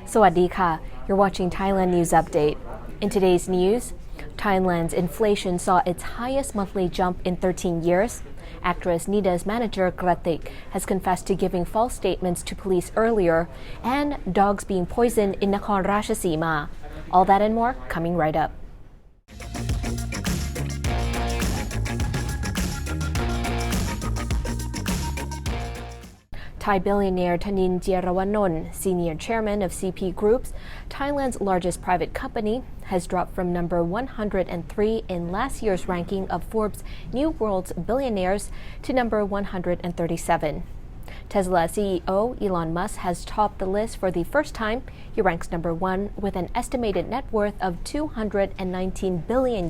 Sawadee-ka. You're watching Thailand News Update. In today's news, Thailand's inflation saw its highest monthly jump in 13 years. Actress Nida's manager, Kratik, has confessed to giving false statements to police earlier, and dogs being poisoned in Nakhon Ratchasima. All that and more coming right up. Thai billionaire Dhanin Chearavanont, senior chairman of CP Groups, Thailand's largest private company, has dropped from number 103 in last year's ranking of Forbes' New World's Billionaires to number 137. Tesla CEO Elon Musk has topped the list for the first time. He ranks number 1 with an estimated net worth of $219 billion.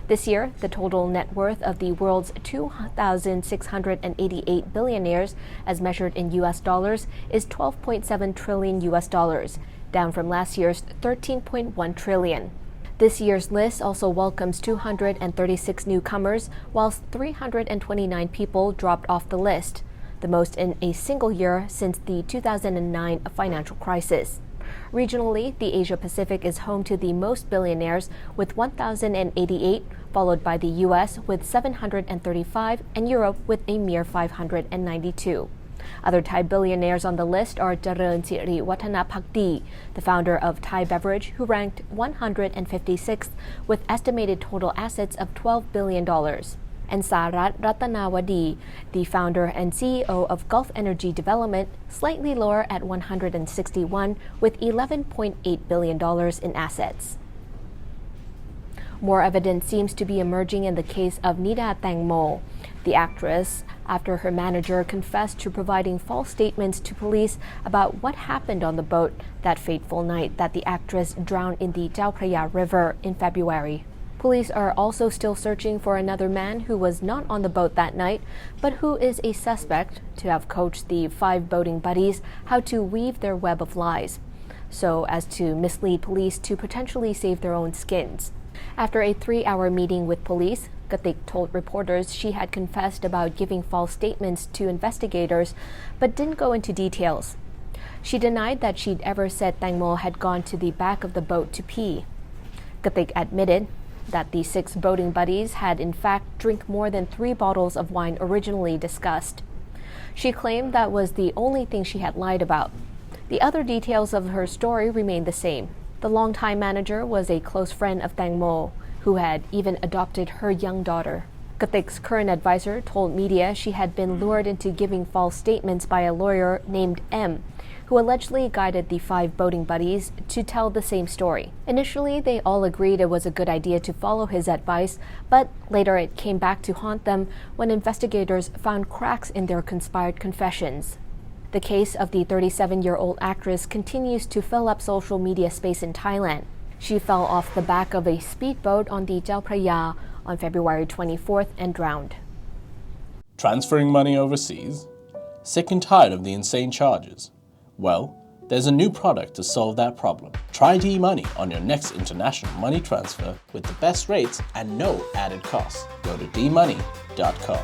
This year, the total net worth of the world's 2,688 billionaires, as measured in U.S. dollars, is $12.7 trillion U.S. dollars, down from last year's $13.1 trillion. This year's list also welcomes 236 newcomers, whilst 329 people dropped off the list, the most in a single year since the 2009 financial crisis. Regionally, the Asia-Pacific is home to the most billionaires with 1,088, followed by the U.S. with 735 and Europe with a mere 592. Other Thai billionaires on the list are Dhanin Chearavanont, the founder of Thai Beverage, who ranked 156th with estimated total assets of $12 billion. And Sarat Ratanawadi, the founder and CEO of Gulf Energy Development, slightly lower at 161 with $11.8 billion in assets. More evidence seems to be emerging in the case of Nida Tangmo, the actress, after her manager confessed to providing false statements to police about what happened on the boat that fateful night that the actress drowned in the Chao Phraya River in February. Police are also still searching for another man who was not on the boat that night, but who is a suspect to have coached the 5 boating buddies how to weave their web of lies, so as to mislead police to potentially save their own skins. After a 3-hour meeting with police, Kratik told reporters she had confessed about giving false statements to investigators, but didn't go into details. She denied that she'd ever said Tangmo had gone to the back of the boat to pee. Kratik admitted that the 6 boating buddies had in fact drank more than 3 bottles of wine originally discussed. She claimed that was the only thing she had lied about. The other details of her story remained the same. The longtime manager was a close friend of Tangmo, who had even adopted her young daughter. Kratik's current advisor told media she had been lured into giving false statements by a lawyer named M, who allegedly guided the 5 boating buddies to tell the same story. Initially, they all agreed it was a good idea to follow his advice, but later it came back to haunt them when investigators found cracks in their conspired confessions. The case of the 37-year-old actress continues to fill up social media space in Thailand. She fell off the back of a speedboat on the Chao Phraya on February 24th and drowned. Transferring money overseas? Sick and tired of the insane charges? Well, there's a new product to solve that problem. Try D-Money on your next international money transfer with the best rates and no added costs. Go to dmoney.com.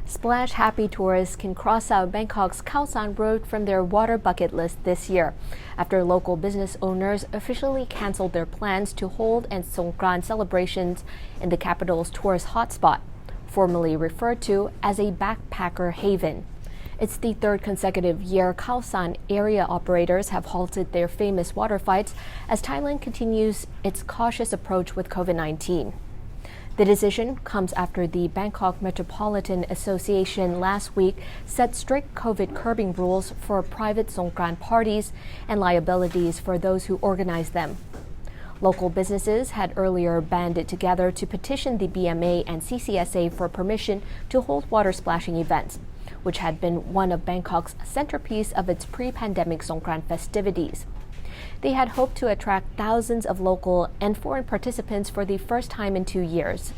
Splash happy tourists can cross out Bangkok's Khao San road from their water bucket list this year, after local business owners officially canceled their plans to hold Songkran celebrations in the capital's tourist hotspot, formerly referred to as a backpacker haven. It's the 3rd consecutive year Khao San area operators have halted their famous water fights as Thailand continues its cautious approach with COVID-19. The decision comes after the Bangkok Metropolitan Association last week set strict COVID curbing rules for private Songkran parties and liabilities for those who organize them. Local businesses had earlier banded together to petition the BMA and CCSA for permission to hold water splashing events, which had been one of Bangkok's centerpiece of its pre-pandemic Songkran festivities. They had hoped to attract thousands of local and foreign participants for the first time in 2 years.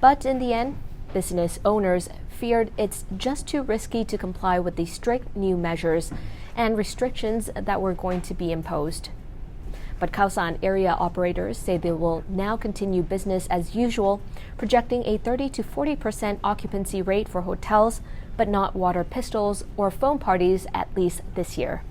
But in the end, business owners feared it's just too risky to comply with the strict new measures and restrictions that were going to be imposed. But Khaosan area operators say they will now continue business as usual, projecting a 30 to 40% occupancy rate for hotels, but not water pistols or foam parties, at least this year.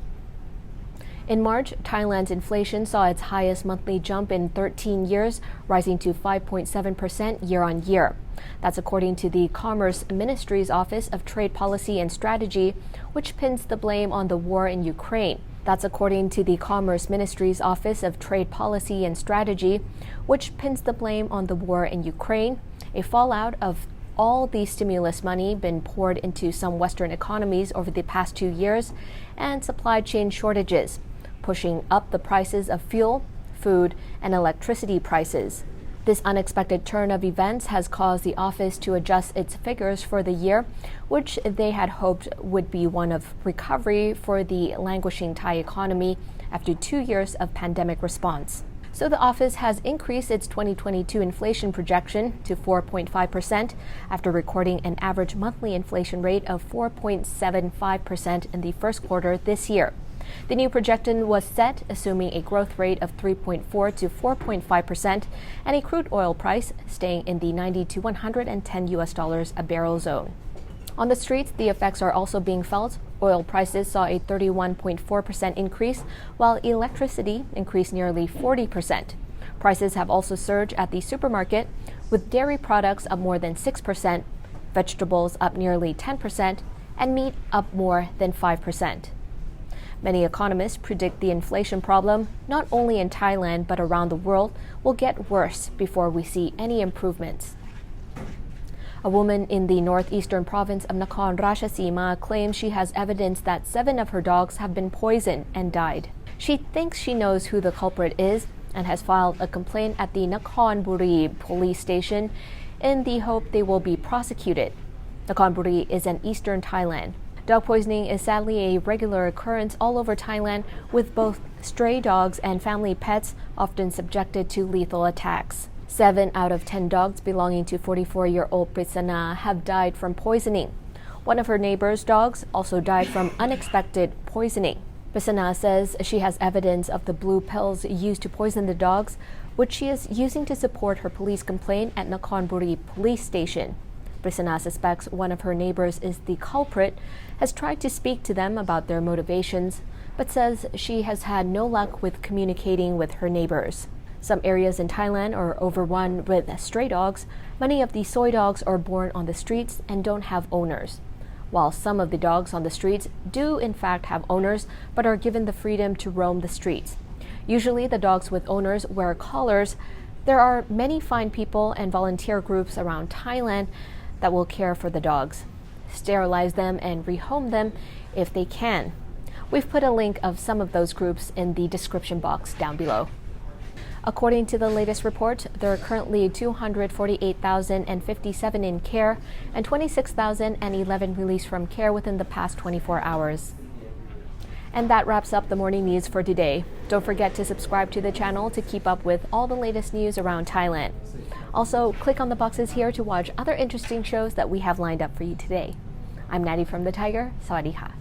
In March, Thailand's inflation saw its highest monthly jump in 13 years, rising to 5.7% year-on-year. That's according to the Commerce Ministry's Office of Trade Policy and Strategy, which pins the blame on the war in Ukraine. That's according to the Commerce Ministry's Office of Trade Policy and Strategy, which pins the blame on the war in Ukraine, a fallout of all the stimulus money been poured into some Western economies over the past 2 years, and supply chain shortages, pushing up the prices of fuel, food, and electricity prices. This unexpected turn of events has caused the office to adjust its figures for the year, which they had hoped would be one of recovery for the languishing Thai economy after 2 years of pandemic response. So the office has increased its 2022 inflation projection to 4.5% after recording an average monthly inflation rate of 4.75% in the first quarter this year. The new projection was set assuming a growth rate of 3.4 to 4.5% and a crude oil price staying in the 90 to 110 US dollars a barrel zone. On the streets, the effects are also being felt. Oil prices saw a 31.4% increase, while electricity increased nearly 40%. Prices have also surged at the supermarket, with dairy products up more than 6%, vegetables up nearly 10%, and meat up more than 5%. Many economists predict the inflation problem, not only in Thailand but around the world, will get worse before we see any improvements. A woman in the northeastern province of Nakhon Ratchasima claims she has evidence that 7 of her dogs have been poisoned and died. She thinks she knows who the culprit is and has filed a complaint at the Nakhon Buri police station in the hope they will be prosecuted. Nakhon Buri is in eastern Thailand. Dog poisoning is sadly a regular occurrence all over Thailand, with both stray dogs and family pets often subjected to lethal attacks. 7 out of 10 dogs belonging to 44-year-old Prisana have died from poisoning. One of her neighbor's dogs also died from unexpected poisoning. Prisana says she has evidence of the blue pills used to poison the dogs, which she is using to support her police complaint at Nakhon Buri police station. Prisana suspects one of her neighbors is the culprit, has tried to speak to them about their motivations, but says she has had no luck with communicating with her neighbors. Some areas in Thailand are overrun with stray dogs. Many of the soy dogs are born on the streets and don't have owners, while some of the dogs on the streets do in fact have owners but are given the freedom to roam the streets. Usually the dogs with owners wear collars. There are many fine people and volunteer groups around Thailand that will care for the dogs, sterilize them and rehome them if they can. We've put a link of some of those groups in the description box down below. According to the latest report, there are currently 248,057 in care and 26,011 released from care within the past 24 hours. And that wraps up the morning news for today. Don't forget to subscribe to the channel to keep up with all the latest news around Thailand. Also, click on the boxes here to watch other interesting shows that we have lined up for you today. I'm Nida from the Thaiger. Sawadee ka.